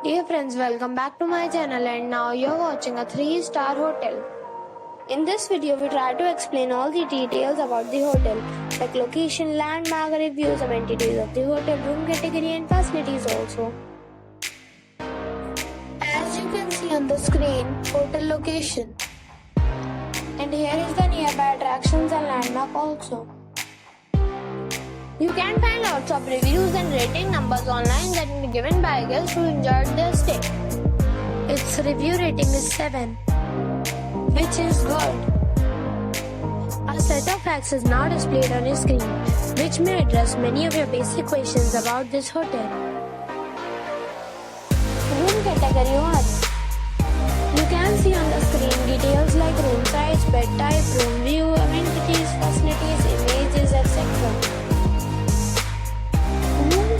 Dear friends, welcome back to my channel and now you're watching a 3-star hotel. In this video, we try to explain all the details about the hotel, like location, landmark, reviews, amenities of the hotel, room category and facilities also. As you can see on the screen, hotel location. And here is the nearby attractions and landmark also. You can find lots of reviews and rating numbers online that will be given by guests who enjoyed their stay. Its review rating is 7, which is good. A set of facts is now displayed on your screen, which may address many of your basic questions about this hotel. Room category 1. You can see on the screen details like room size, bed type, room view, amenities, facilities, images, etc.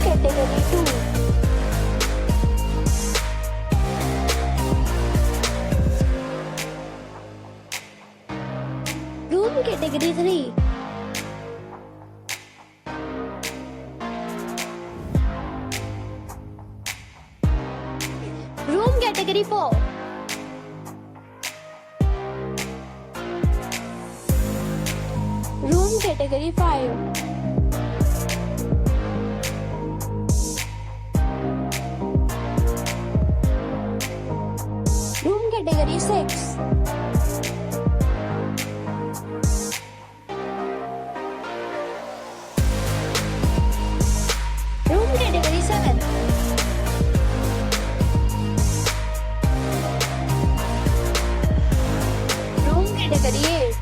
Category 2. Room category 3. Room category 4. Room category 5. Room category 6. Room category 7. Room category 8.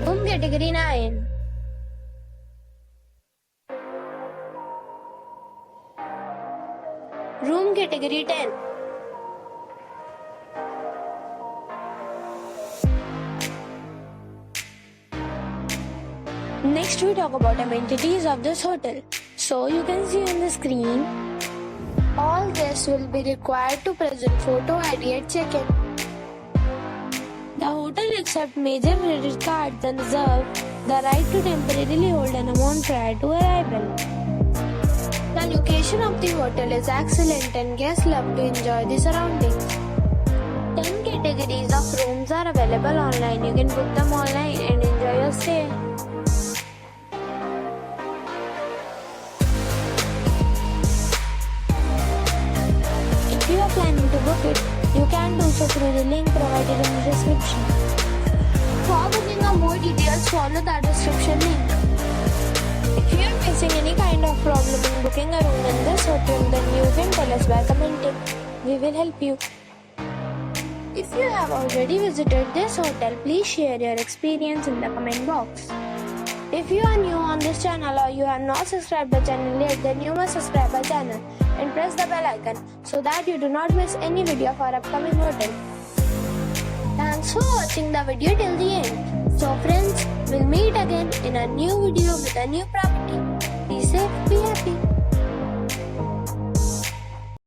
Room category 9. Room category 10. Next we talk about amenities of this hotel. So you can see on the screen, all guests will be required to present photo ID at check-in. The hotel accepts major credit cards and reserves the right to temporarily hold an amount prior to arrival. The location of the hotel is excellent and guests love to enjoy the surroundings. 10 categories of rooms are available online. You can book them online and enjoy your stay. If you are planning to book it, you can do so through the link provided in the description. For booking or more details, follow the description link. If you are facing any kind of problem in booking a room in this hotel, then you can tell us by commenting. We will help you. If you have already visited this hotel, please share your experience in the comment box. If you are new on this channel or you have not subscribed the channel yet, then you must subscribe our channel and press the bell icon so that you do not miss any video of our upcoming hotel. Thanks for watching the video till the end. So friends, we'll meet again in a new video with a new property. Be safe, be happy.